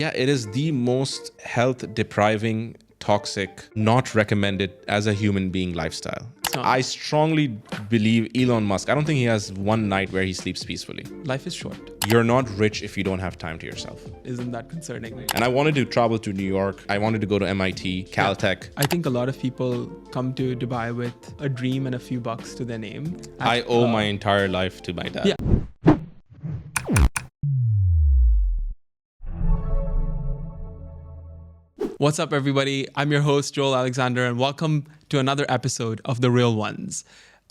Yeah, it is the most health depriving, toxic, not recommended as a human being lifestyle. I strongly believe Elon Musk, I don't think he has one night where he sleeps peacefully. Life is short. You're not rich if you don't have time to yourself. Isn't that concerning? And I wanted to travel to New York. I wanted to go to MIT, Caltech. I think a lot of people come to Dubai with a dream and a few bucks to their name. I owe my entire life to my dad. Yeah. What's up, everybody? I'm your host, Joel Alexander, and welcome to another episode of The Real Ones.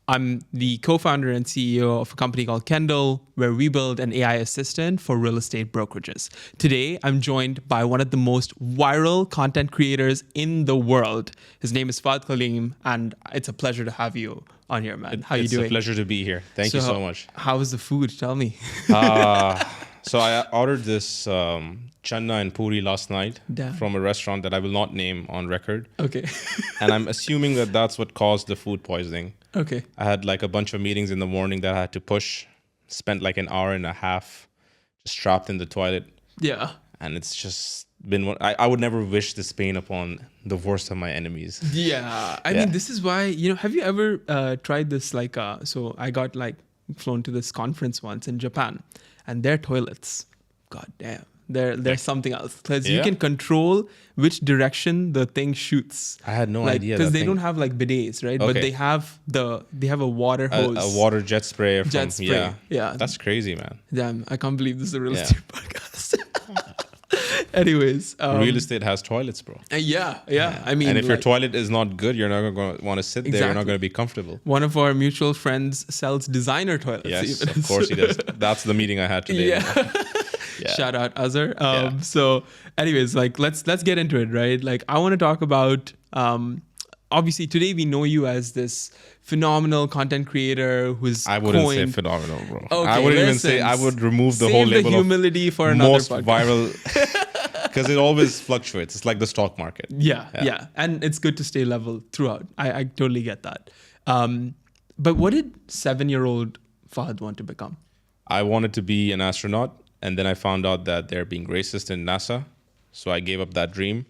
I'm the co-founder and CEO of a company called Kendal, where we build an AI assistant for real estate brokerages. Today, I'm joined by one of the most viral content creators in the world. His name is Fahad, Kaleem, and it's a pleasure to have you on here, man. How you doing? It's a pleasure to be here. Thank you so much. How was the food? Tell me. So I ordered this channa and puri last night from a restaurant that I will not name on record. Okay. And I'm assuming that that's what caused the food poisoning. Okay. I had like a bunch of meetings in the morning that I had to push. Spent like an hour and a half just trapped in the toilet. Yeah. And it's just been one. I would never wish this pain upon the worst of my enemies. Yeah. I mean, this is why, have you ever tried this? So I got flown to this conference once in Japan, and their toilets, god damn, there's something else. Because you can control which direction the thing shoots. I had no idea. Because they don't have bidets, right? Okay. But they have a water hose. A water jet sprayer. Jet spray. Yeah. That's crazy, man. Damn, I can't believe this is a real estate podcast. Anyways. Real estate has toilets, bro. Yeah. I mean, and if your toilet is not good, you're not going to want to sit there. You're not going to be comfortable. One of our mutual friends sells designer toilets. Yes, of course he does. That's the meeting I had today. Yeah. Shout out Azhar. So anyways, let's get into it, right? I want to talk about, obviously today we know you as this phenomenal content creator who's I wouldn't say phenomenal, bro. Okay, I wouldn't even say, I would remove the whole label the humility for another most podcast. Viral, because it always fluctuates. It's like the stock market. Yeah. And it's good to stay level throughout. I totally get that. But what did 7-year-old Fahad want to become? I wanted to be an astronaut. And then I found out that they're being racist in NASA. So I gave up that dream.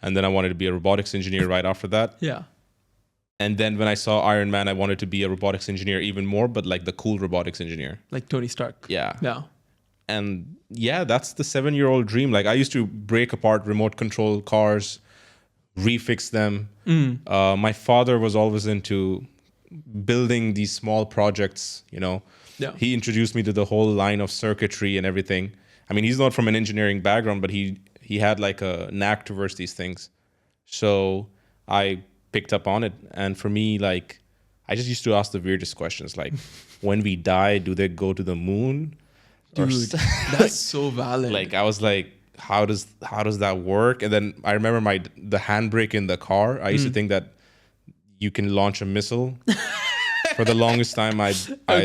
And then I wanted to be a robotics engineer right after that. Yeah. And then when I saw Iron Man, I wanted to be a robotics engineer even more, but like the cool robotics engineer. Like Tony Stark. Yeah. Yeah. And yeah, that's the 7-year-old dream. I used to break apart remote control cars, refix them. My father was always into building these small projects, Yeah. He introduced me to the whole line of circuitry and everything. I mean, he's not from an engineering background, but he had a knack towards these things. So I picked up on it. And for me, I just used to ask the weirdest questions. When we die, do they go to the moon? Dude, that's so valid. I was like, how does that work? And then I remember the handbrake in the car. I used to think that you can launch a missile. For the longest time, I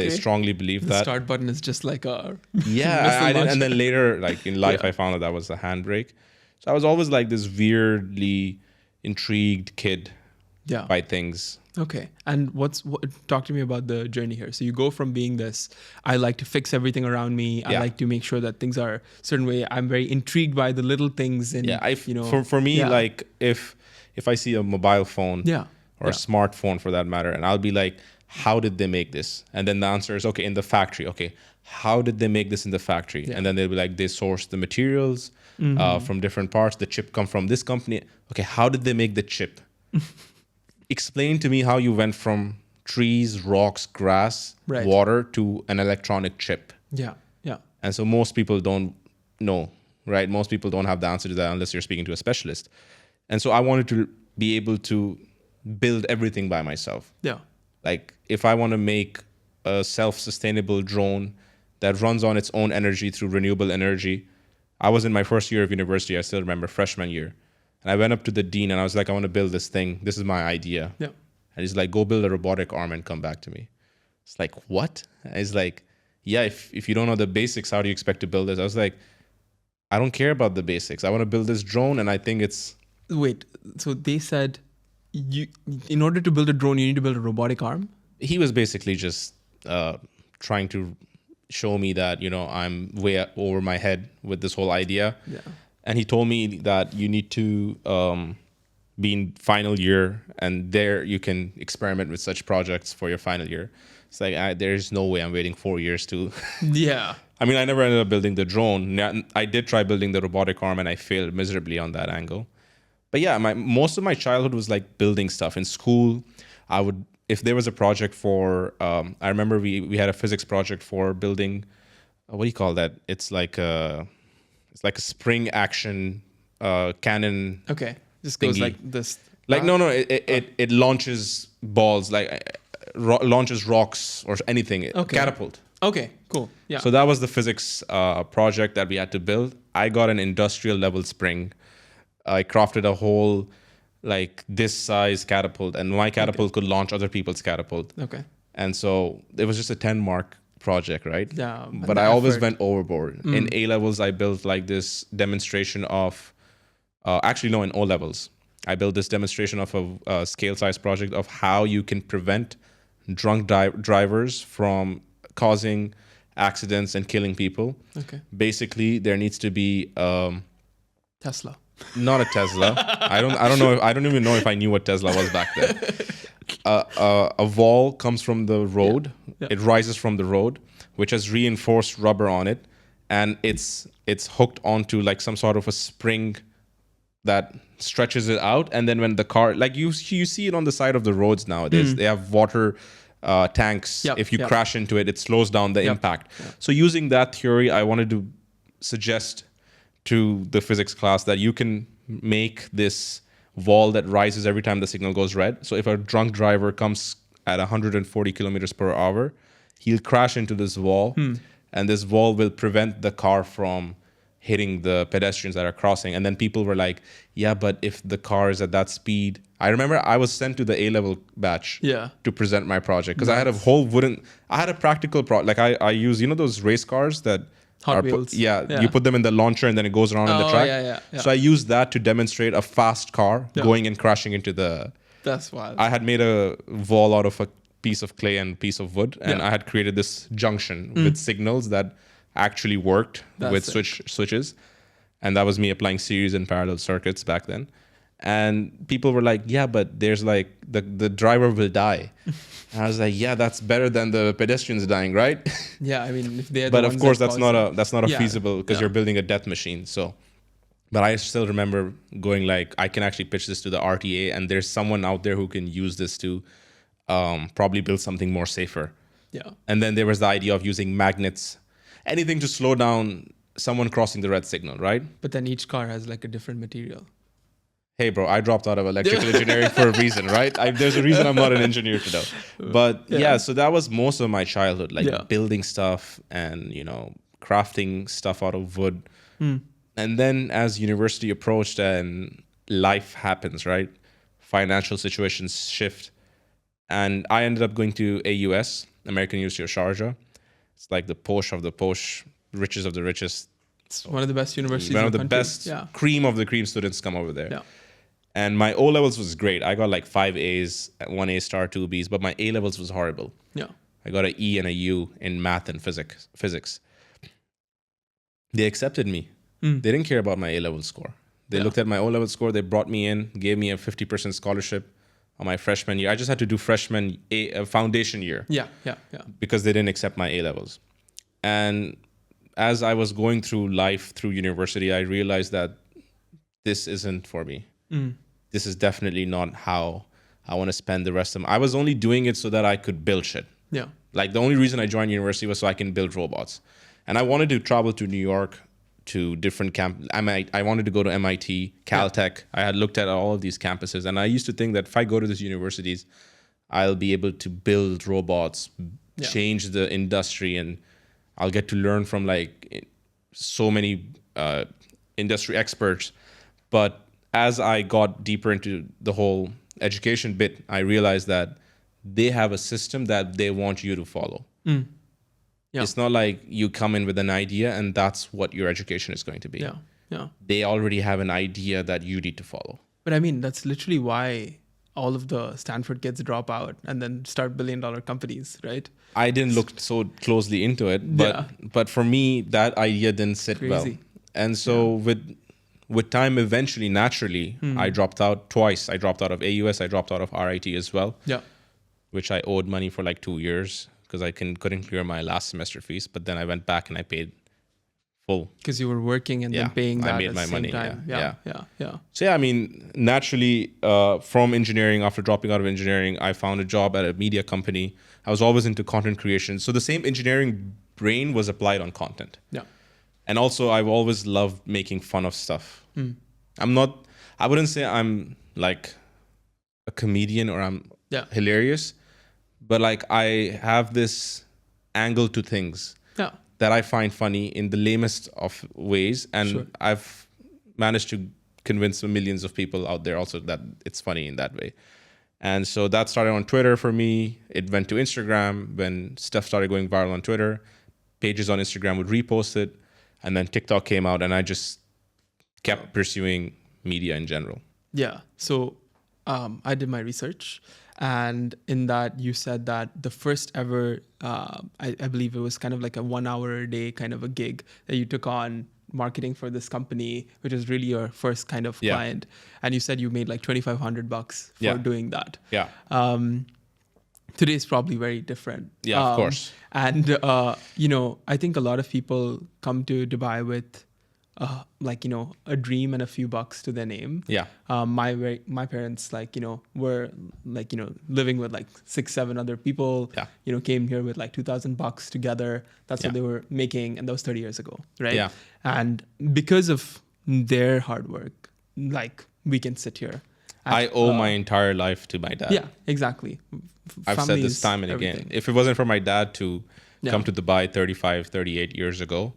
strongly believed that. The start button is just like a and then later, in life, I found that was a handbrake. So I was always this weirdly intrigued kid by things. Okay. And talk to me about the journey here. So you go from being this, I like to fix everything around me. I like to make sure that things are a certain way. I'm very intrigued by the little things. And, for me, if I see a mobile phone or a smartphone for that matter, and I'll be like, how did they make this? And then the answer is, okay, in the factory. Okay, how did they make this in the factory? Yeah. And then they'll be like, they sourced the materials from different parts. The chip come from this company. Okay, how did they make the chip? Explain to me how you went from trees, rocks, grass, water to an electronic chip. Yeah. And so most people don't know, right? Most people don't have the answer to that unless you're speaking to a specialist. And so I wanted to be able to build everything by myself. Yeah. If I want to make a self-sustainable drone that runs on its own energy through renewable energy. I was in my first year of university. I still remember freshman year. And I went up to the dean and I was like, I want to build this thing. This is my idea. Yeah. And he's like, go build a robotic arm and come back to me. It's like, what? And he's like, yeah, if you don't know the basics, how do you expect to build this? I was like, I don't care about the basics. I want to build this drone and I think it's... Wait, so they said, in order to build a drone, you need to build a robotic arm? He was basically just trying to show me that, I'm way over my head with this whole idea. Yeah. and he told me that you need to be in final year, and there you can experiment with such projects for your final year. It's like there's no way I'm waiting 4 years to. Yeah. I mean, I never ended up building the drone. I did try building the robotic arm, and I failed miserably on that angle. But yeah, most of my childhood was like building stuff. In school, I would, if there was a project for, I remember we had a physics project for building, what do you call that? It's like a spring action cannon. Okay. This goes thingy. like this. Like no, it launches balls, like launches rocks or anything. Okay. Catapult. Okay, cool. Yeah. So that was the physics project that we had to build. I got an industrial level spring. I crafted a whole like this size catapult, and my catapult could launch other people's catapult. Okay. And so it was just a 10 mark project, right? Yeah. But I always went overboard. In A levels, I built like this demonstration of, in O levels, I built this demonstration of a scale size project of how you can prevent drunk drivers from causing accidents and killing people. Okay. Basically, there needs to be Tesla. not a Tesla. I don't know. I don't even know if I knew what Tesla was back then. A wall comes from the road. Yeah. It rises from the road, which has reinforced rubber on it, and it's hooked onto like some sort of a spring that stretches it out. And then when the car, like you see it on the side of the roads nowadays, they have water tanks. Yep, If you yep. crash into it, it slows down the impact. So using that theory, I wanted to suggest to the physics class that you can make this wall that rises every time the signal goes red. So if a drunk driver comes at 140 kilometers per hour, he'll crash into this wall, and this wall will prevent the car from hitting the pedestrians that are crossing. And then people were like, yeah, but if the car is at that speed. I remember I was sent to the A-level batch to present my project, because I had a whole I had a practical like I use, those race cars that Hot Wheels. you put them in the launcher and then it goes around on the track. Yeah. So I used that to demonstrate a fast car going and crashing into the. That's wild. I had made a wall out of a piece of clay and piece of wood, and I had created this junction with signals that actually worked with switches, and that was me applying series and parallel circuits back then. And people were like, yeah, but there's like the driver will die. And I was like, yeah, that's better than the pedestrians dying, right? Yeah, I mean, if they're But the of ones course, that that's not a Yeah, feasible, because you're building a death machine. So, but I still remember going like, I can actually pitch this to the RTA, and there's someone out there who can use this to probably build something more safer. Yeah. And then there was the idea of using magnets, anything to slow down someone crossing the red signal, right? But then each car has like a different material. Hey, bro, I dropped out of electrical engineering for a reason, right? There's a reason I'm not an engineer today. But yeah, so that was most of my childhood, like building stuff and, crafting stuff out of wood. And then as university approached and life happens, right? Financial situations shift. And I ended up going to AUS, American University of Sharjah. It's like the posh of the posh, richest of the richest. It's one of the best universities One in of the country. best cream of the cream students come over there. Yeah. And my O levels was great. I got like 5 A's, 1 A star, 2 B's, but my A levels was horrible. Yeah. I got an E and a U in math and physics. They accepted me. They didn't care about my A level score. They looked at my O level score. They brought me in, gave me a 50% scholarship on my freshman year. I just had to do freshman foundation year. Yeah. Because they didn't accept my A levels. And as I was going through life through university, I realized that this isn't for me. This is definitely not how I want to spend the rest of I was only doing it so that I could build shit. Yeah. Like the only reason I joined university was so I can build robots. And I wanted to travel to New York to different I wanted to go to MIT, Caltech. I had looked at all of these campuses, and I used to think that if I go to these universities, I'll be able to build robots, change the industry, and I'll get to learn from like so many industry experts. But as I got deeper into the whole education bit, I realized that they have a system that they want you to follow. It's not like you come in with an idea and that's what your education is going to be. Yeah. They already have an idea that you need to follow. But I mean, that's literally why all of the Stanford kids drop out and then start billion-dollar companies, right? I didn't look so closely into it, but for me, that idea didn't sit well. And so with with time, eventually, naturally, I dropped out twice. I dropped out of AUS. I dropped out of RIT as well, Yeah. which I owed money for like 2 years because I couldn't clear my last semester fees. But then I went back and I paid full. Because you were working and Yeah, then paying that I made at my the same money. time. Yeah. So yeah, I mean, naturally, from engineering, after dropping out of engineering, I found a job at a media company. I was always into content creation. So the same engineering brain was applied on content. Yeah. And also, I've always loved making fun of stuff. I wouldn't say I'm like a comedian or I'm hilarious, but like I have this angle to things that I find funny in the lamest of ways. And I've managed to convince millions of people out there also that it's funny in that way. And so that started on Twitter for me. It went to Instagram when stuff started going viral on Twitter. Pages on Instagram would repost it. And then TikTok came out and I just kept pursuing media in general. Yeah. So I did my research, and in that you said that the first ever, I believe it was kind of like a 1 hour a day kind of a gig that you took on marketing for this company, which is really your first kind of client. And you said you made like $2,500 for doing that. Yeah. Today is probably very different. Yeah, of course. And, I think a lot of people come to Dubai with a dream and a few bucks to their name. Yeah. My parents, were living with like 6-7 other people, came here with like $2,000 together. That's what they were making. And that was 30 years ago. Right. Yeah. And because of their hard work, like we can sit here. I owe my entire life to my dad. Yeah, exactly. I've said this time and again. If it wasn't for my dad to come to Dubai 35, 38 years ago,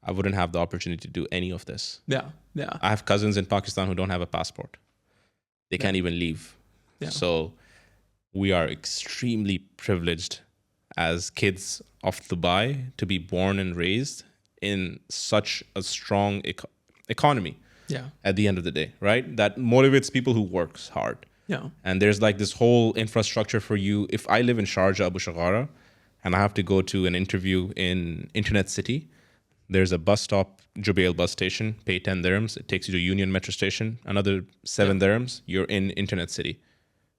I wouldn't have the opportunity to do any of this. Yeah, yeah. I have cousins in Pakistan who don't have a passport. They can't even leave. Yeah. So we are extremely privileged as kids of Dubai to be born and raised in such a strong economy. Yeah. At the end of the day, right? That motivates people who works hard. Yeah. And there's like this whole infrastructure for you. If I live in Sharjah, Abu Shagara, and I have to go to an interview in Internet City, there's a bus stop, Jubail bus station, pay 10 dirhams. It takes you to Union Metro Station, another 7 dirhams. You're in Internet City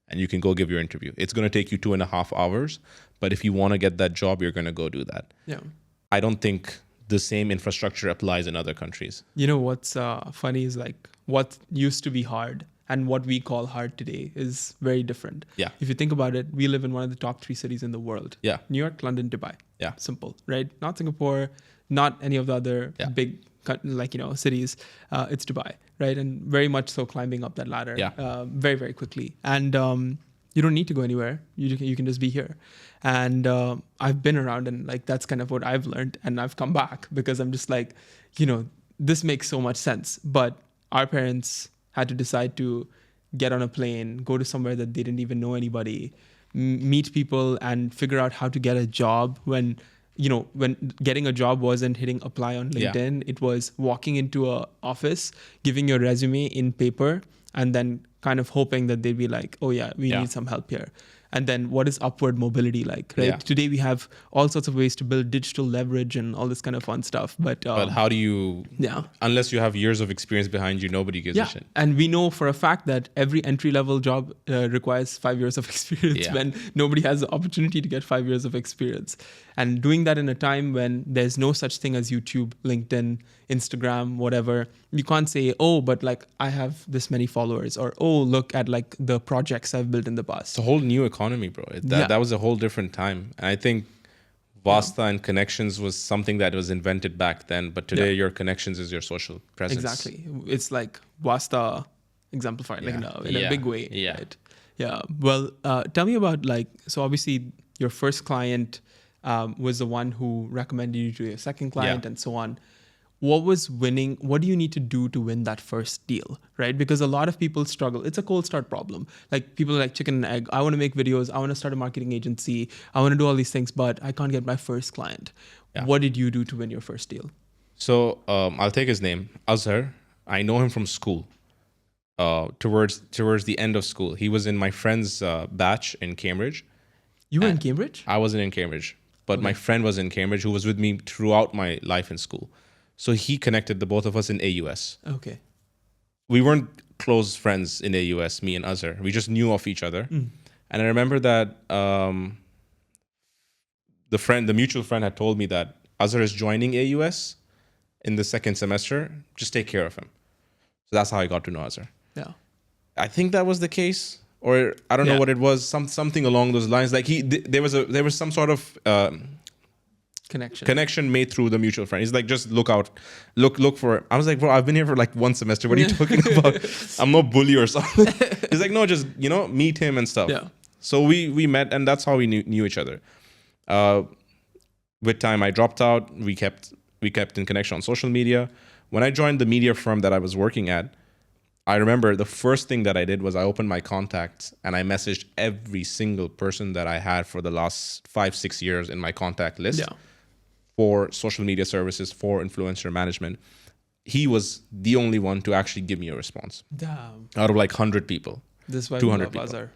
and you can go give your interview. It's going to take you 2.5 hours. But if you want to get that job, you're going to go do that. Yeah. I don't think the same infrastructure applies in other countries. You know, what's funny is like what used to be hard and what we call hard today is very different. Yeah. If you think about it, we live in one of the top 3 cities in the world. Yeah. New York, London, Dubai. Yeah. Simple, right? Not Singapore, not any of the other big cities. It's Dubai, right? And very much so climbing up that ladder very, very quickly. And you don't need to go anywhere. You can just be here. And I've been around and like that's kind of what I've learned. And I've come back because I'm just like, this makes so much sense. But our parents had to decide to get on a plane, go to somewhere that they didn't even know anybody, meet people and figure out how to get a job when getting a job wasn't hitting apply on LinkedIn. Yeah. It was walking into a office, giving your resume in paper, and then kind of hoping that they'd be like, oh yeah, we need some help here. And then what is upward mobility like, right? Yeah. Today we have all sorts of ways to build digital leverage and all this kind of fun stuff. But how do you, unless you have years of experience behind you, nobody gives a shit. And we know for a fact that every entry-level job requires 5 years of experience when nobody has the opportunity to get 5 years of experience. And doing that in a time when there's no such thing as YouTube, LinkedIn, Instagram, whatever, you can't say, oh, but like I have this many followers, or oh, look at like the projects I've built in the past. It's a whole new economy, bro. That was a whole different time. And I think Vasta and connections was something that was invented back then, but today your connections is your social presence. Exactly. It's like Vasta exemplified in a big way. Yeah. Right? Yeah. Well, tell me about so obviously your first client was the one who recommended you to your second client and so on. What was winning? What do you need to do to win that first deal, right? Because a lot of people struggle. It's a cold start problem. Like people are like chicken and egg. I want to make videos. I want to start a marketing agency. I want to do all these things, but I can't get my first client. Yeah. What did you do to win your first deal? So I'll take his name, Azhar. I know him from school. Towards the end of school, he was in my friend's batch in Cambridge. You were in Cambridge? I wasn't in Cambridge, but my friend was in Cambridge who was with me throughout my life in school. So he connected the both of us in AUS. Okay. we weren't close friends in AUS, me and Azhar. We just knew of each other. And I remember that the mutual friend had told me that Azhar is joining AUS in the second semester. Just take care of him. So that's how I got to know Azhar. Yeah. I think that was the case, or I don't know what it was. Something along those lines. Like there was some sort of connection made through the mutual friend. He's like, just look for it. I was like, bro, I've been here for like one semester. What are you talking about? I'm no bully or something. He's like, no, just meet him and stuff. Yeah. So we met, and that's how we knew each other. With time, I dropped out. We kept in connection on social media. When I joined the media firm that I was working at, I remember the first thing that I did was I opened my contacts and I messaged every single person that I had for the last 5-6 years in my contact list for social media services, for influencer management. He was the only one to actually give me a response. Damn. Out of like 100 people. This is why 200 we love people. Azhar.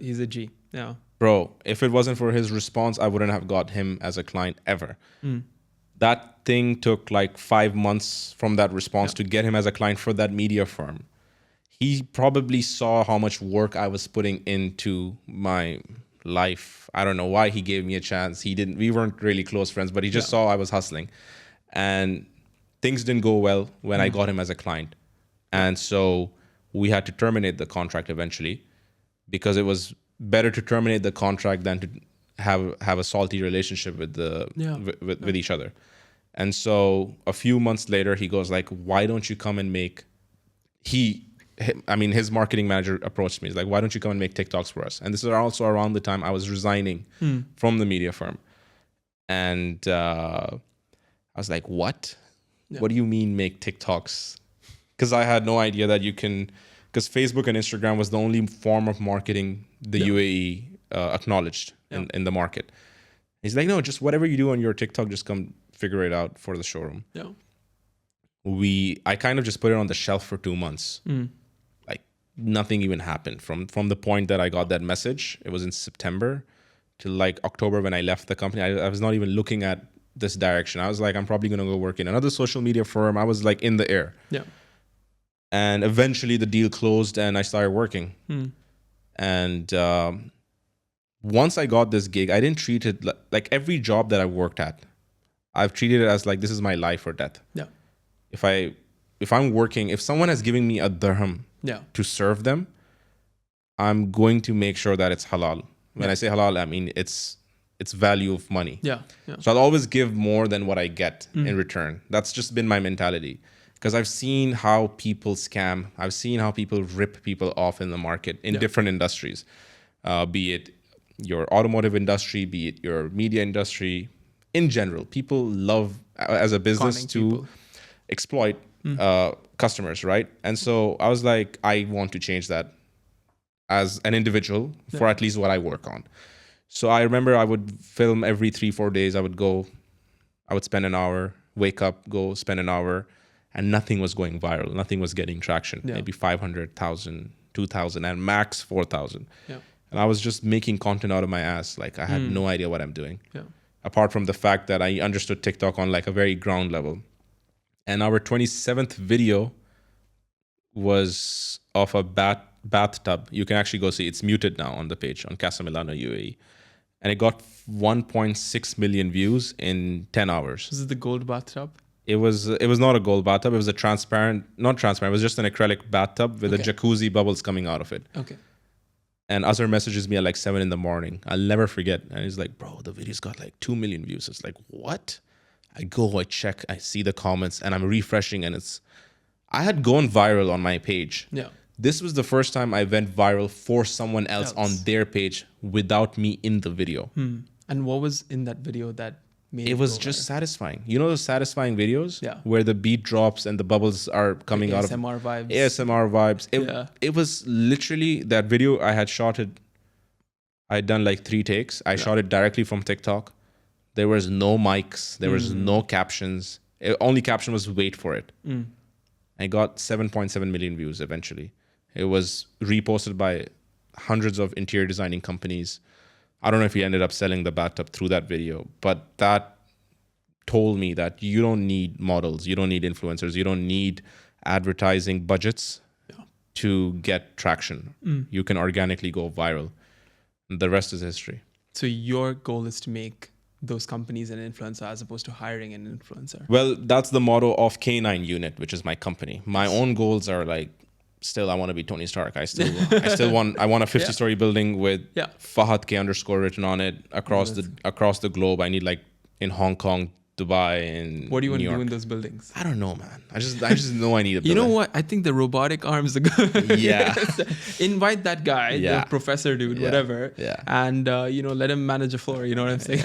He's a G. Yeah. Bro, if it wasn't for his response, I wouldn't have got him as a client ever. That thing took like 5 months from that response to get him as a client for that media firm. He probably saw how much work I was putting into my life. I don't know why he gave me a chance. We weren't really close friends, but he just saw I was hustling. And things didn't go well when I got him as a client. And so we had to terminate the contract eventually, because it was better to terminate the contract than to have a salty relationship with with each other. And so a few months later, he goes like, why don't you come and make, his marketing manager approached me. He's like, why don't you come and make TikToks for us? And this is also around the time I was resigning from the media firm. And I was like, what? Yeah. What do you mean make TikToks? Because I had no idea that you can, because Facebook and Instagram was the only form of marketing the UAE acknowledged in the market. He's like, no, just whatever you do on your TikTok, just come figure it out for the showroom. Yeah. I kind of just put it on the shelf for 2 months. Like nothing even happened from the point that I got that message. It was in September till like October when I left the company. I was not even looking at this direction. I was like, I'm probably going to go work in another social media firm. I was like in the air. Yeah. And eventually the deal closed and I started working. And once I got this gig, I didn't treat it like every job that I worked at, I've treated it as like, this is my life or death. Yeah. If I'm working, if someone has given me a dirham to serve them, I'm going to make sure that it's halal. When I say halal, I mean it's value of money. Yeah. So I'll always give more than what I get in return. That's just been my mentality. Because I've seen how people scam. I've seen how people rip people off in the market in different industries, be it your automotive industry, be it your media industry. In general, people love, as a business, to exploit customers, right? And so I was like, I want to change that as an individual for at least what I work on. So I remember I would film every 3-4 days. I would spend an hour, wake up, go spend an hour, and nothing was going viral. Nothing was getting traction. Maybe 500,000, 2,000, and max 4,000. Yeah. And I was just making content out of my ass. Like I had no idea what I'm doing. Yeah. Apart from the fact that I understood TikTok on like a very ground level. And our 27th video was of a bathtub. You can actually go see, it's muted now on the page on Casa Milano UAE. And it got 1.6 million views in 10 hours. Is it the gold bathtub? It was not a gold bathtub. It was not transparent. It was just an acrylic bathtub with a jacuzzi bubbles coming out of it. Okay. And Azhar messages me at like 7 a.m. I'll never forget. And he's like, bro, the video's got like 2 million views. It's like, what? I go, I check, I see the comments, and I'm refreshing, and I had gone viral on my page. Yeah. This was the first time I went viral for someone else on their page without me in the video. And what was in that video that made it was just satisfying? You know those satisfying videos? Yeah. Where the beat drops and the bubbles are coming out of ASMR vibes. ASMR vibes. It was literally that video I had shot it. I had done like 3 takes. I shot it directly from TikTok. There was no mics. There was no captions. Only caption was wait for it. I got 7.7 million views eventually. It was reposted by hundreds of interior designing companies. I don't know if he ended up selling the bathtub through that video, but that told me that you don't need models. You don't need influencers. You don't need advertising budgets Yeah. to get traction. You can organically go viral. The rest is history. So your goal is to make those companies an influencer as opposed to hiring an influencer. Well, that's the motto of K9 Unit, which is my company. My own goals are like, still, I want to be Tony Stark. I still want a 50-story building with Yeah. Fahad K _ written on it across the globe. I need like in Hong Kong, Dubai, and What do you want New to do York. in those buildings? I don't know, man. I just know I need a building. You know what? I think the robotic arms are good. Yeah. Invite that guy, Yeah. the professor dude, Yeah. whatever, Yeah. and let him manage a floor. You know what I'm saying?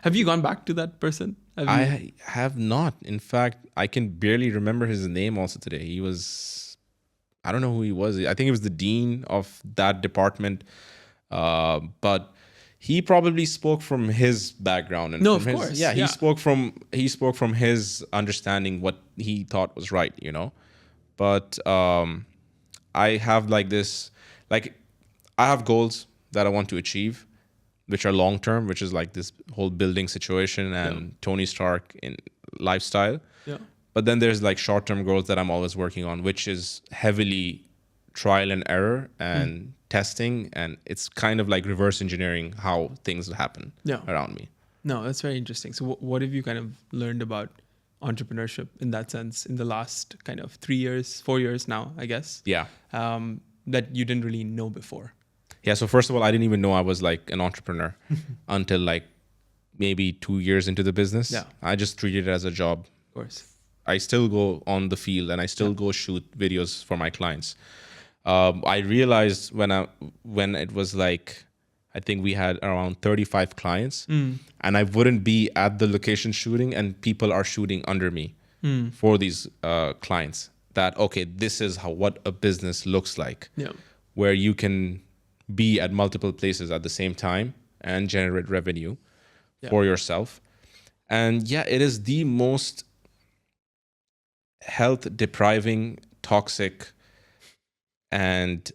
Have you gone back to that person? I have not. In fact, I can barely remember his name also today. He was, I don't know who he was. I think he was the dean of that department. But he probably spoke from his background. And No, from of his, course. Yeah, Yeah. he spoke from his understanding what he thought was right, But I have I have goals that I want to achieve, which are long term, which is like this whole building situation and Tony Stark in lifestyle. Yeah. But then there's like short term goals that I'm always working on, which is heavily trial and error and testing. And it's kind of like reverse engineering how things happen around me. No, that's very interesting. So what have you kind of learned about entrepreneurship in that sense in the last kind of 3 years, 4 years now, I guess? Yeah. That you didn't really know before? Yeah. So first of all, I didn't even know I was like an entrepreneur until like maybe 2 years into the business. Yeah. I just treated it as a job. Of course. I still go on the field and I still go shoot videos for my clients. I realized when it was like, I think we had around 35 clients and I wouldn't be at the location shooting and people are shooting under me for these clients, that, okay, this is what a business looks like, where you can be at multiple places at the same time and generate revenue for yourself. And yeah, it is the most health depriving, toxic, and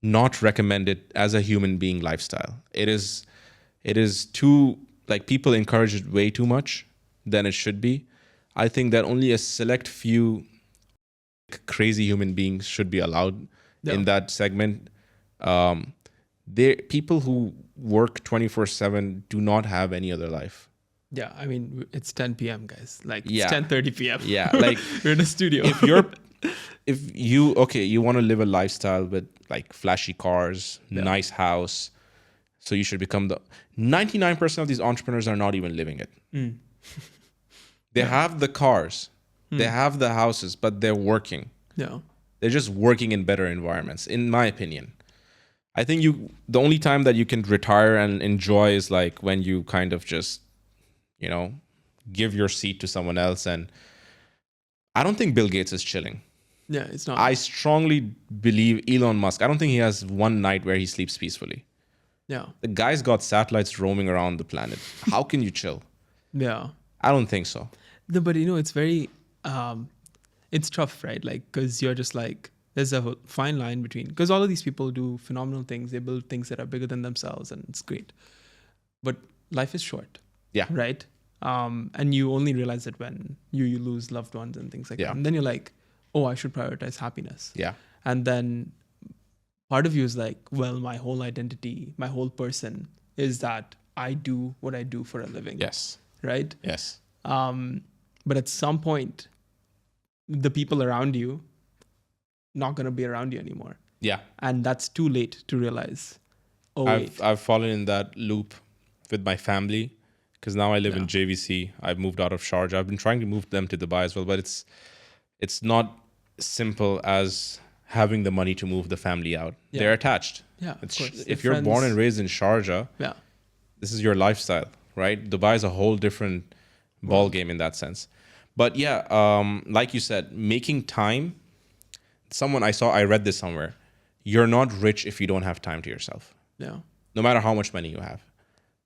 not recommended as a human being lifestyle. It is too, like, people encourage it way too much than it should be. I think that only a select few crazy human beings should be allowed in that segment. People who work 24/7 do not have any other life. Yeah, I mean, it's 10 p.m., guys. Like, Yeah. it's 10:30 p.m. Yeah, like we're in a studio. if you want to live a lifestyle with like flashy cars, nice house, so you should become 99% of these entrepreneurs are not even living it. They have the cars, they have the houses, but they're working. Yeah. They're just working in better environments, in my opinion. I think the only time that you can retire and enjoy is like when you kind of just, give your seat to someone else. And I don't think Bill Gates is chilling. Yeah, it's not. I strongly believe Elon Musk, I don't think he has one night where he sleeps peacefully. Yeah. The guy's got satellites roaming around the planet. How can you chill? Yeah. I don't think so. No, but it's very, it's tough, right? Like, because you're just like, there's a fine line between, because all of these people do phenomenal things. They build things that are bigger than themselves and it's great. But life is short. Yeah. Right? And you only realize it when you lose loved ones and things like that. And then you're like, oh, I should prioritize happiness. Yeah. And then part of you is like, well, my whole identity, my whole person is that I do what I do for a living. Yes. Right? Yes. But at some point, the people around you not going to be around you anymore. Yeah. And that's too late to realize. Oh, I've fallen in that loop with my family because now I live in JVC. I've moved out of Sharjah. I've been trying to move them to Dubai as well, but it's not simple as having the money to move the family out. Yeah. They're attached. Yeah, of course. If you're born and raised in Sharjah, this is your lifestyle, right? Dubai is a whole different ball game in that sense. But yeah, like you said, making time. I read this somewhere. You're not rich if you don't have time to yourself. Yeah. No matter how much money you have.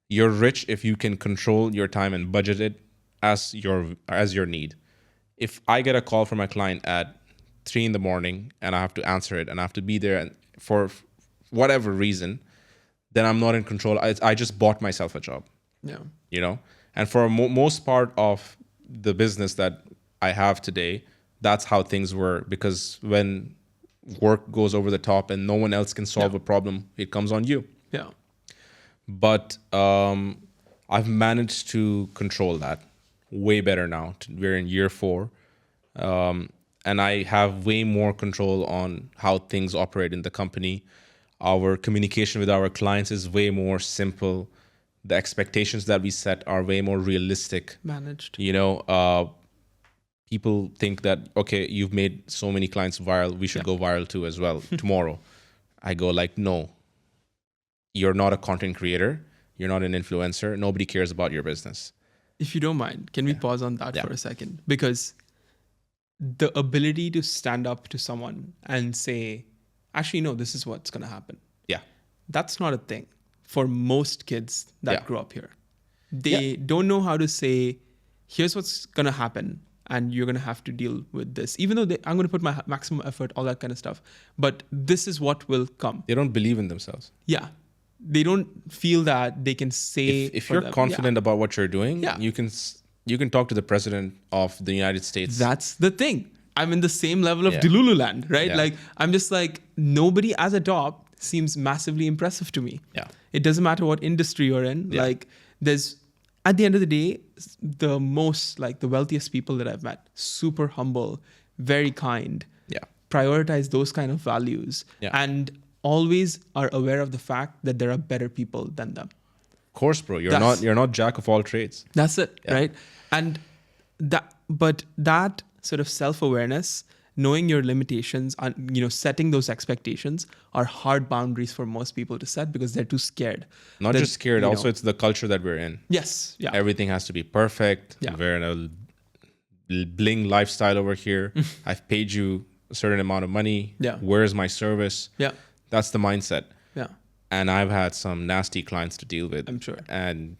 You're rich if you can control your time and budget it as your need. If I get a call from a client at 3 a.m. and I have to answer it and I have to be there and for whatever reason, then I'm not in control. I just bought myself a job. Yeah. And for most part of the business that I have today, that's how things were. Because when work goes over the top and no one else can solve a problem, it comes on you. Yeah. But I've managed to control that way better now. We're in year 4. And I have way more control on how things operate in the company. Our communication with our clients is way more simple. The expectations that we set are way more realistic. Managed. People think that, okay, you've made so many clients viral, we should go viral too as well tomorrow. I go like, no, you're not a content creator. You're not an influencer. Nobody cares about your business. If you don't mind, can we pause on that for a second? Because the ability to stand up to someone and say, actually, no, this is what's going to happen. Yeah. That's not a thing for most kids that grew up here. They don't know how to say, here's what's going to happen and you're going to have to deal with this. Even though I'm going to put my maximum effort, all that kind of stuff. But this is what will come. They don't believe in themselves. Yeah. They don't feel that they can say. If you're confident about what you're doing, you can talk to the president of the United States. That's the thing. I'm in the same level of Delulu land, right? Yeah. Like, I'm just like, nobody as a top seems massively impressive to me. Yeah. It doesn't matter what industry you're in. Yeah. Like, at the end of the day, the wealthiest people that I've met, super humble, very kind, prioritize those kind of values, and always are aware of the fact that there are better people than them. Of course, bro. You're not jack of all trades. That's it, right? And that sort of self-awareness, knowing your limitations, and setting those expectations are hard boundaries for most people to set because they're too scared. Not just scared, also it's the culture that we're in. Yes. Yeah. Everything has to be perfect. Yeah. We're in a bling lifestyle over here. I've paid you a certain amount of money. Yeah. Where's my service? Yeah. That's the mindset. Yeah. And I've had some nasty clients to deal with. I'm sure. And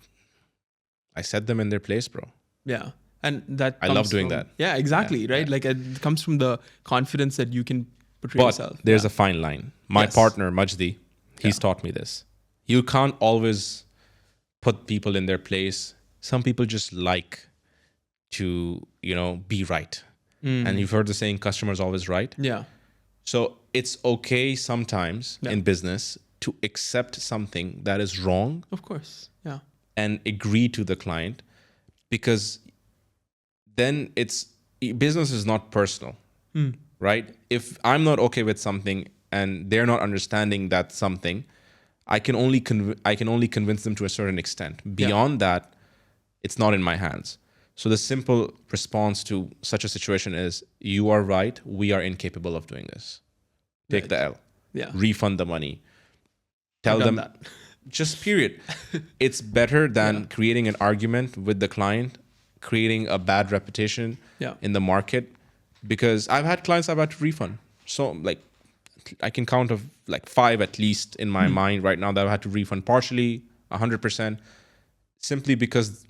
I set them in their place, bro. Yeah. And that I love doing that. Yeah, exactly. Yeah, right. Yeah. Like it comes from the confidence that you can portray yourself. But there's a fine line. My partner, Majdi, he's taught me this. You can't always put people in their place. Some people just like to, be right. And you've heard the saying, customer's always right. Yeah. So it's okay sometimes in business to accept something that is wrong. Of course. Yeah. And agree to the client, because then business is not personal, right? If I'm not okay with something and they're not understanding that something, I can only convince them to a certain extent. Beyond that, it's not in my hands. So the simple response to such a situation is, you are right, we are incapable of doing this. Take the L. Yeah. Refund the money. Tell them that. Just period. It's better than creating an argument with the client, creating a bad reputation in the market, because I've had clients I've had to refund. So I can count of 5 at least in my mind right now that I've had to refund partially, 100%, simply because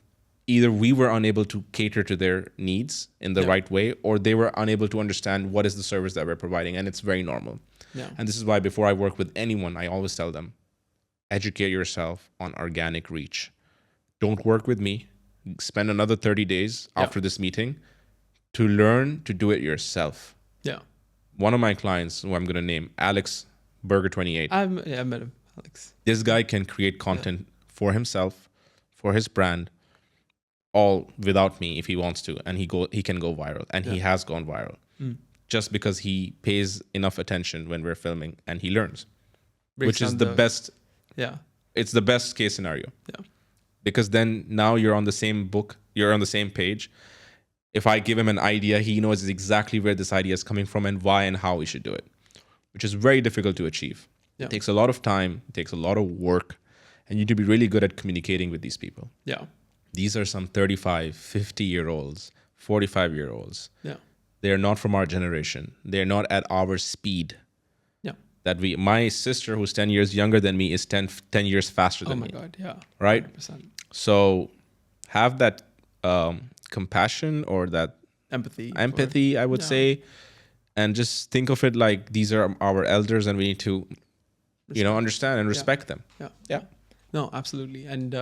either we were unable to cater to their needs in the right way, or they were unable to understand what is the service that we're providing. And it's very normal. Yeah. And this is why before I work with anyone, I always tell them, educate yourself on organic reach. Don't work with me. Spend another 30 days after this meeting to learn to do it yourself. Yeah. One of my clients, who I'm going to name, Alex Burger 28. I met him, Alex. This guy can create content for himself, for his brand, all without me if he wants to, and he can go viral, and he has gone viral just because he pays enough attention when we're filming and he learns, which is the best. Yeah, it's the best case scenario. Yeah, because then now you're on the same book, you're on the same page. If I give him an idea, he knows exactly where this idea is coming from and why and how we should do it, which is very difficult to achieve. It takes a lot of time, it takes a lot of work, and you need to be really good at communicating with these people. Yeah. These are some 35, 50-year-olds, 45-year-olds. Yeah. They're not from our generation. They're not at our speed. Yeah. My sister, who's 10 years younger than me, is 10 years faster than me. Oh my God, yeah. Right? 100%. So have that compassion or that empathy, I would say, and just think of it like these are our elders and we need to, understand and respect them. Yeah. Yeah. No, absolutely. And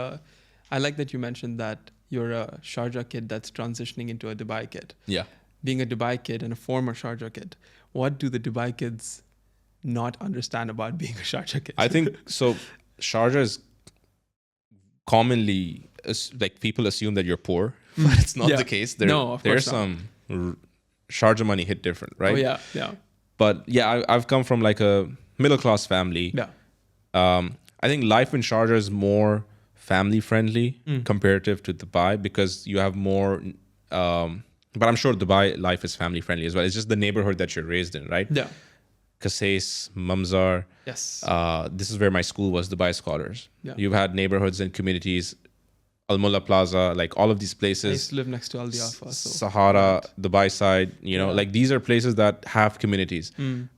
I like that you mentioned that you're a Sharjah kid that's transitioning into a Dubai kid. Yeah. Being a Dubai kid and a former Sharjah kid, what do the Dubai kids not understand about being a Sharjah kid? I think so. Sharjah is commonly like people assume that you're poor, but it's not Yeah. the case. No, of There's course not. some Sharjah money hit different, right? Oh, yeah, yeah, But yeah, I've come from like a middle class family. yeah. I think life in Sharjah is more family friendly comparative to Dubai because you have more. But I'm sure Dubai life is family friendly as well. It's just the neighborhood that you're raised in, right? Yeah. Kasais, Mamzar. Yes. This is where my school was, Dubai Scholars. Yeah. You've had neighborhoods and communities, Al Mulla Plaza, like all of these I places. used to live next to Al Diafa. So. Sahara, Dubai side, like these are places that have communities.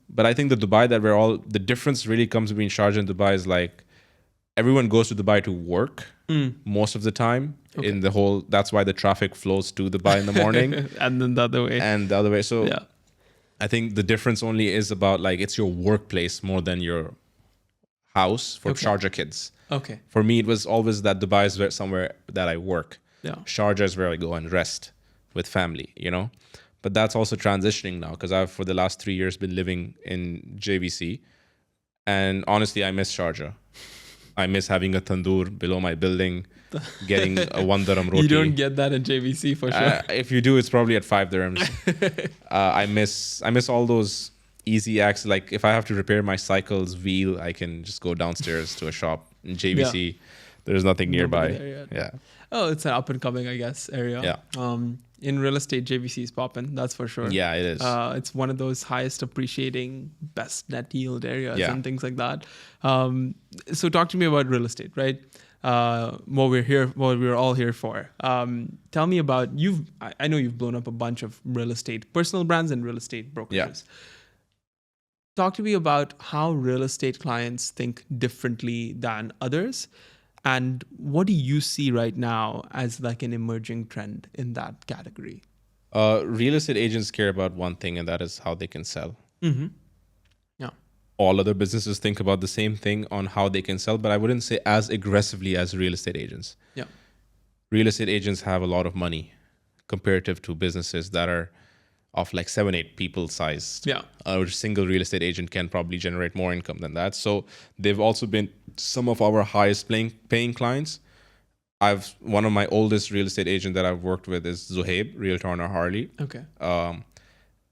But I think the Dubai that the difference really comes between Sharjah and Dubai is like everyone goes to Dubai to work most of the time. Okay. That's why the traffic flows to Dubai in the morning. And then the other way. So yeah. I think the difference only is about like it's your workplace more than your house for Sharjah kids. Okay. For me, it was always that Dubai is somewhere that I work. Yeah. Sharjah is where I go and rest with family, But that's also transitioning now because I've, for the last 3 years, been living in JVC. And honestly, I miss Sharjah. I miss having a tandoor below my building, getting a 1 dirham roti. You don't get that in JVC for sure. If you do, it's probably at 5 dirhams. I miss all those easy acts. Like if I have to repair my cycle's wheel, I can just go downstairs to a shop. In JVC, there's nothing nearby. Yeah. Oh, it's an up and coming, I guess, area. Yeah. In real estate, JVC is popping. That's for sure. Yeah, it is. It's one of those highest appreciating, best net yield areas Yeah. and things like that. So talk to me about real estate, right? What we're all here for. Tell me about I know you've blown up a bunch of real estate personal brands and real estate brokerages. Yeah. Talk to me about how real estate clients think differently than others. And what do you see right now as like an emerging trend in that category? Real estate agents care about one thing, and that is how they can sell. Mm-hmm. Yeah. All other businesses think about the same thing on how they can sell, but I wouldn't say as aggressively as real estate agents. Yeah. Real estate agents have a lot of money comparative to businesses that are of like 7-8 people sized. Yeah. A single real estate agent can probably generate more income than that. So they've also been some of our highest paying clients. One of my oldest real estate agent that I've worked with is Zuhaib, Realtor on Harley. Okay.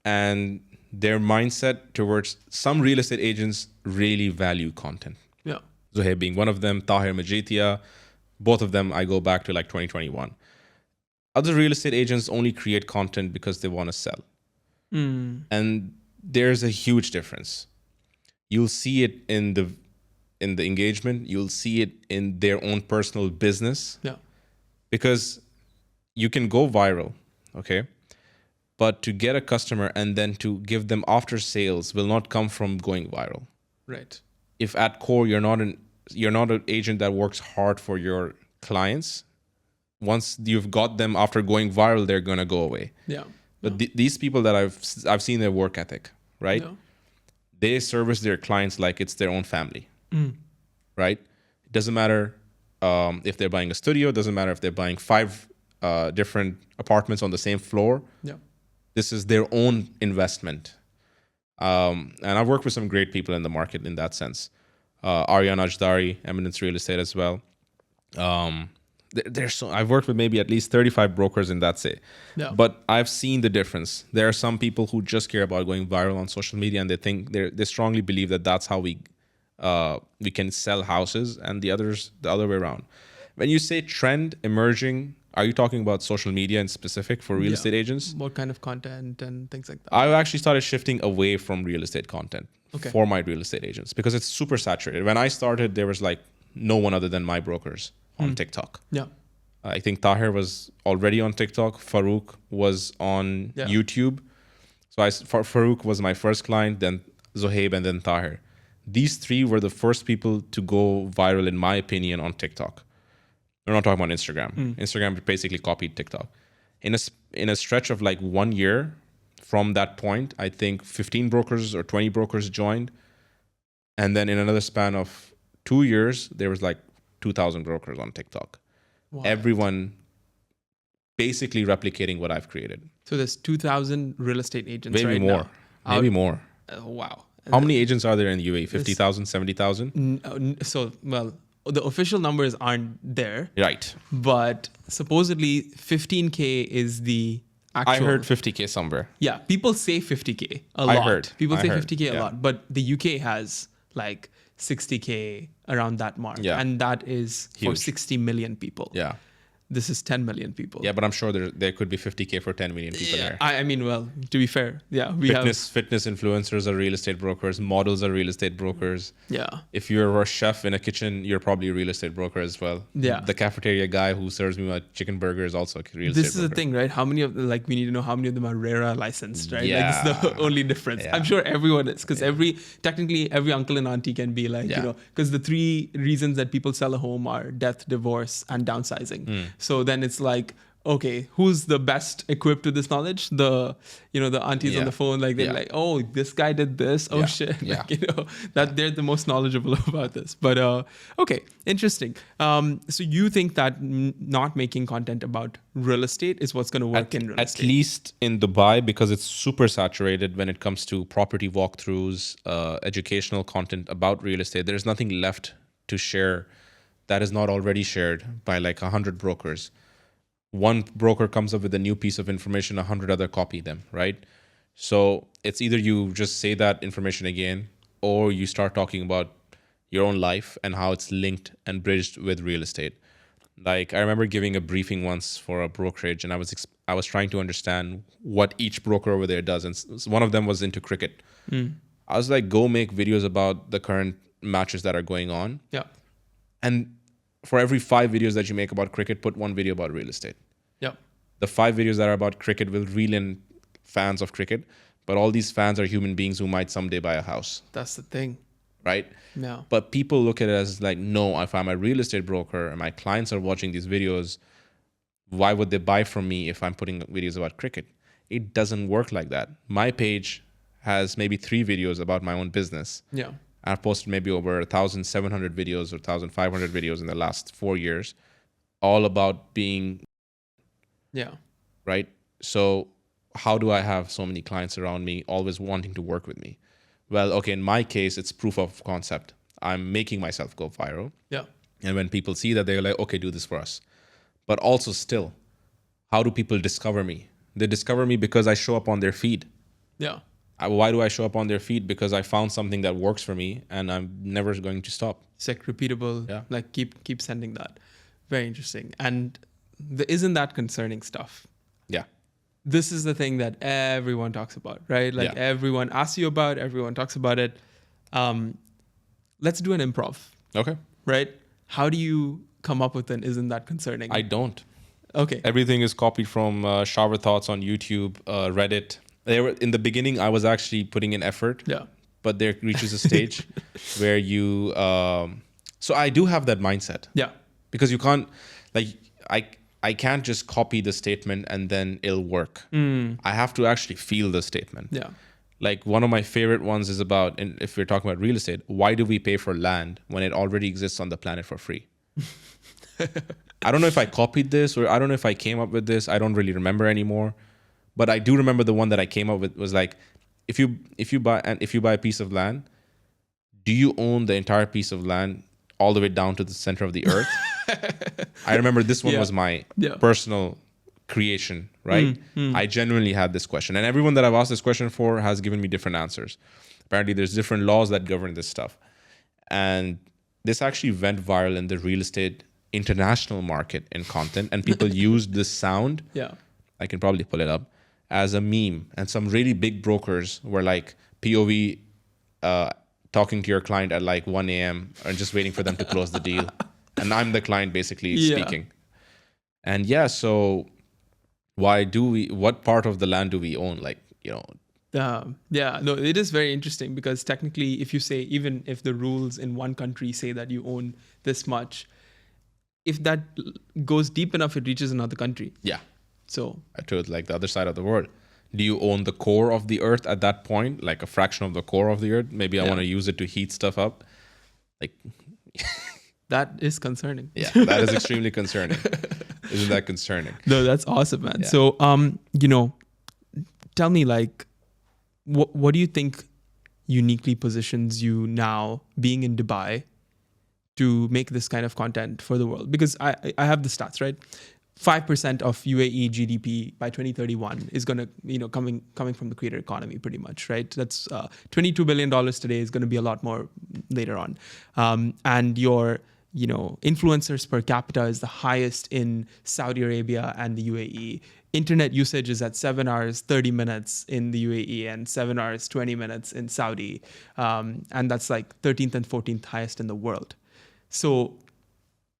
And their mindset towards some real estate agents really value content. Yeah. Zuhaib being one of them, Tahir Majitia, both of them I go back to like 2021. Other real estate agents only create content because they want to sell. And there's a huge difference. You'll see it in the engagement. You'll see it in their own personal business. Yeah. Because you can go viral, okay? But to get a customer and then to give them after sales will not come from going viral. Right. If at core you're not an agent that works hard for your clients, once you've got them after going viral, they're gonna go away. Yeah. But these people that I've seen their work ethic, right? Yeah. They service their clients like it's their own family, right? It doesn't matter if they're buying a studio. It doesn't matter if they're buying 5 different apartments on the same floor. Yeah. This is their own investment. And I've worked with some great people in the market in that sense. Aryan Ajdari, Eminence Real Estate as well. I've worked with maybe at least 35 brokers in that say. Yeah. But I've seen the difference. There are some people who just care about going viral on social media, and they strongly believe that that's how we can sell houses, and the others the other way around. When you say trend emerging, are you talking about social media in specific for real estate agents? What kind of content and things like that? I've actually started shifting away from real estate content for my real estate agents because it's super saturated. When I started, there was like no one other than my brokers on TikTok. Yeah. I think Tahir was already on TikTok. Farouk was on YouTube. So Farouk was my first client, then Zohaib, and then Tahir. These 3 were the first people to go viral, in my opinion, on TikTok. We're not talking about Instagram. Instagram basically copied TikTok. In a stretch of like 1 year from that point, I think 15 brokers or 20 brokers joined. And then in another span of 2 years, there was like 2,000 brokers on TikTok. Wow. Everyone basically replicating what I've created. So there's 2,000 real estate agents Maybe right more. now. Maybe more. Wow. How many agents are there in the UAE? 50,000, 70,000? So, well, the official numbers aren't there, Right. but supposedly 15K is the actual. I heard 50K somewhere. Yeah, people say 50K a lot. heard. People I say heard, 50K a yeah. lot, but the UK has like 60K around that mark. Yeah. And that is for Huge. 60 million people. Yeah. This is 10 million people. Yeah, but I'm sure there could be 50K for 10 million people there. I mean, well, to be fair, yeah, we Fitness influencers are real estate brokers. Models are real estate brokers. Yeah. If you're a chef in a kitchen, you're probably a real estate broker as well. Yeah. The cafeteria guy who serves me my chicken burger is also a real estate This is broker. the thing, right? How many of we need to know how many of them are RERA licensed, right? Yeah. Like, it's the only difference. Yeah. I'm sure everyone is, because technically every uncle and auntie can be like, because the 3 reasons that people sell a home are death, divorce, and downsizing. So then it's like, okay, who's the best equipped with this knowledge? The aunties on the phone, like they're like, oh, this guy did this. Oh shit, Yeah. that they're the most knowledgeable about this. But okay, interesting. So you think that not making content about real estate is what's going to work in real estate? At least in Dubai, because it's super saturated when it comes to property walkthroughs, educational content about real estate. There's nothing left to share that is not already shared by like 100 brokers. One broker comes up with a new piece of information, 100 other copy them, right? So it's either you just say that information again, or you start talking about your own life and how it's linked and bridged with real estate. Like I remember giving a briefing once for a brokerage, and I was trying to understand what each broker over there does, and one of them was into cricket. I was like, go make videos about the current matches that are going on. Yeah. And for every 5 videos that you make about cricket, put 1 video about real estate. Yeah. The 5 videos that are about cricket will reel in fans of cricket, but all these fans are human beings who might someday buy a house. That's the thing. Right? Yeah. But people look at it as like, no, if I'm a real estate broker and my clients are watching these videos, why would they buy from me if I'm putting videos about cricket? It doesn't work like that. My page has maybe 3 videos about my own business. Yeah. I've posted maybe over 1,700 videos or 1,500 videos in the last 4 years, all about being, right? So how do I have so many clients around me always wanting to work with me? Well, okay, in my case, it's proof of concept. I'm making myself go viral. Yeah. And when people see that, they're like, okay, do this for us. But also still, how do people discover me? They discover me because I show up on their feed. Yeah. Why do I show up on their feed? Because I found something that works for me and I'm never going to stop. It's like repeatable. Yeah. Like keep sending that. Very interesting. And isn't that concerning stuff? Yeah. This is the thing that everyone talks about, right? Like everyone asks you about, everyone talks about it. Let's do an improv. Okay. Right? How do you come up with an isn't that concerning? I don't. Okay. Everything is copied from Shower Thoughts on YouTube, Reddit. In the beginning, I was actually putting in effort. Yeah. But there reaches a stage where you... so I do have that mindset. Yeah. Because you can't... Like, I can't just copy the statement and then it'll work. I have to actually feel the statement. Yeah. Like one of my favorite ones is about, and if we're talking about real estate, why do we pay for land when it already exists on the planet for free? I don't know if I copied this or I don't know if I came up with this. I don't really remember anymore. But I do remember the one that I came up with was like, if you buy a piece of land, do you own the entire piece of land all the way down to the center of the earth? I remember this one was my personal creation, right? I genuinely had this question. And everyone that I've asked this question for has given me different answers. Apparently, there's different laws that govern this stuff. And this actually went viral in the real estate international market in content. And people used this sound. Yeah. I can probably pull it up as a meme. And some really big brokers were like POV talking to your client at like 1 a.m. and just waiting for them to close the deal. And I'm the client basically speaking. And so what part of the land do we own? Like, no, it is very interesting because technically if you say, even if the rules in one country say that you own this much, if that goes deep enough, it reaches another country. Yeah. So to like the other side of the world. Do you own the core of the earth at that point? Like a fraction of the core of the earth? Maybe I want to use it to heat stuff up. Like, That is concerning. Yeah, that is extremely concerning. Isn't that concerning? No, that's awesome, man. Yeah. So, tell me, like, what do you think uniquely positions you now, being in Dubai, to make this kind of content for the world? Because I have the stats, right? 5% of UAE GDP by 2031 is going to, coming from the creator economy, pretty much, right? That's $22 billion today, is going to be a lot more later on. And your, influencers per capita is the highest in Saudi Arabia and the UAE. Internet usage is at 7 hours, 30 minutes in the UAE and 7 hours, 20 minutes in Saudi. And that's like 13th and 14th highest in the world. So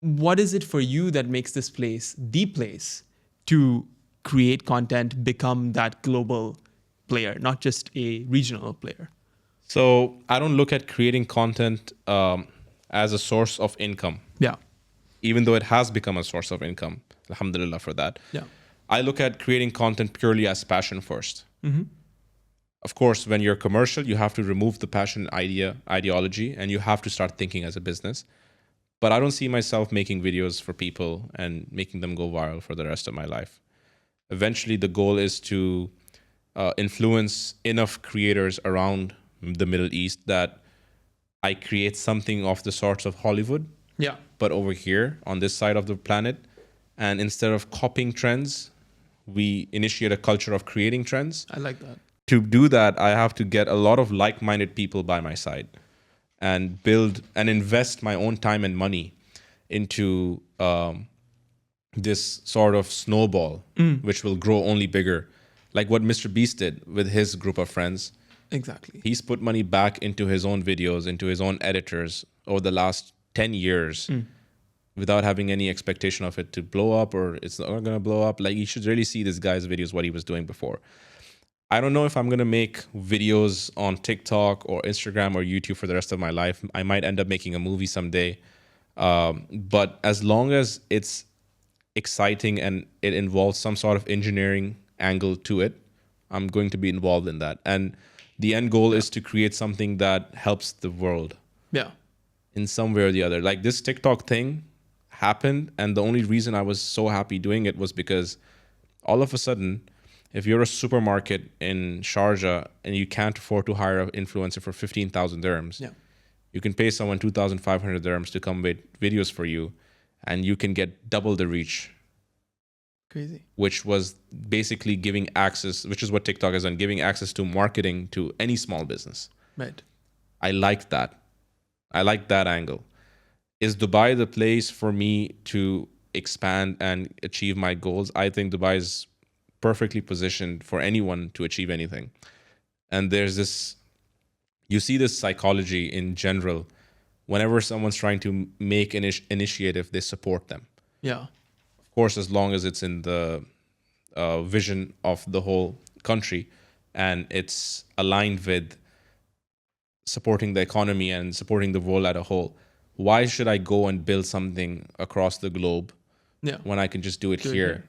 what is it for you that makes this place the place to create content, become that global player, not just a regional player? So I don't look at creating content as a source of income. Yeah. Even though it has become a source of income. Alhamdulillah for that. Yeah. I look at creating content purely as passion first. Mm-hmm. Of course, when you're commercial, you have to remove the passion ideology, and you have to start thinking as a business. But I don't see myself making videos for people and making them go viral for the rest of my life. Eventually, the goal is to influence enough creators around the Middle East that I create something of the sorts of Hollywood, Yeah. but over here on this side of the planet. And instead of copying trends, we initiate a culture of creating trends. I like that. To do that, I have to get a lot of like-minded people by my side and build and invest my own time and money into this sort of snowball, which will grow only bigger. Like what Mr. Beast did with his group of friends. Exactly. He's put money back into his own videos, into his own editors over the last 10 years without having any expectation of it to blow up or it's not going to blow up. Like, you should really see this guy's videos, what he was doing before. I don't know if I'm going to make videos on TikTok or Instagram or YouTube for the rest of my life. I might end up making a movie someday. But as long as it's exciting and it involves some sort of engineering angle to it, I'm going to be involved in that. And the end goal is to create something that helps the world. Yeah. In some way or the other. Like, this TikTok thing happened, and the only reason I was so happy doing it was because all of a sudden, if you're a supermarket in Sharjah and you can't afford to hire an influencer for 15,000 dirhams, you can pay someone 2,500 dirhams to come make videos for you, and you can get double the reach. Crazy. Which was basically giving access, which is what TikTok has done, giving access to marketing to any small business. Right. I like that. I like that angle. Is Dubai the place for me to expand and achieve my goals? I think Dubai is perfectly positioned for anyone to achieve anything. And there's this, you see this psychology in general. Whenever someone's trying to make an initiative, they support them. Yeah. Of course, as long as it's in the vision of the whole country and it's aligned with supporting the economy and supporting the world as a whole. Why should I go and build something across the globe when I can just do it here,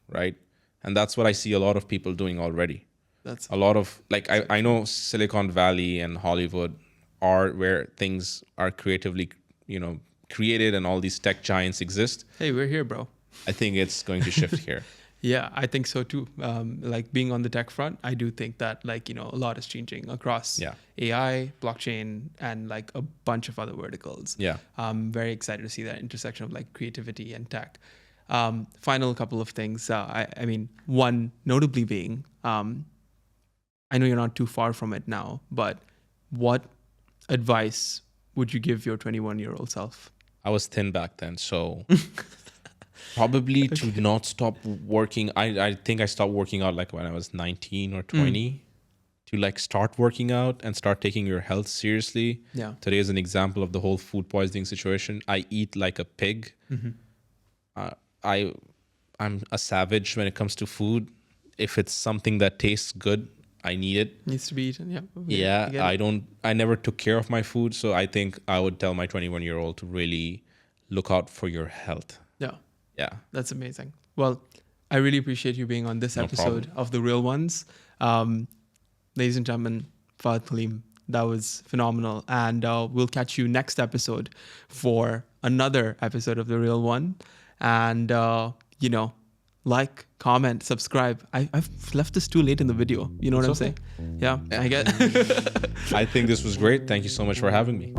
right? And that's what I see a lot of people doing already. That's a lot of, like, I know Silicon Valley and Hollywood are where things are creatively, created and all these tech giants exist. Hey, we're here, bro. I think it's going to shift here. Yeah, I think so too. Like, being on the tech front, I do think that a lot is changing across AI, blockchain, and like a bunch of other verticals. Yeah. I'm very excited to see that intersection of like creativity and tech. Final couple of things. I mean, one notably being, I know you're not too far from it now, but what advice would you give your 21-year-old self? I was thin back then, so probably to not stop working. I think I stopped working out like when I was 19 or 20. To like start working out and start taking your health seriously. Yeah. Today is an example of the whole food poisoning situation. I eat like a pig. I'm a savage when it comes to food. If it's something that tastes good, I need it. Needs to be eaten. Yeah. Yeah. I never took care of my food. So I think I would tell my 21-year-old to really look out for your health. Yeah. Yeah. That's amazing. Well, I really appreciate you being on this episode of The Real Ones. Ladies and gentlemen, Fahad, Kaleem, That was phenomenal. And we'll catch you next episode for another episode of The Real One. And, like, comment, subscribe. I've left this too late in the video. You know what I'm saying? Yeah, I get. I think this was great. Thank you so much for having me.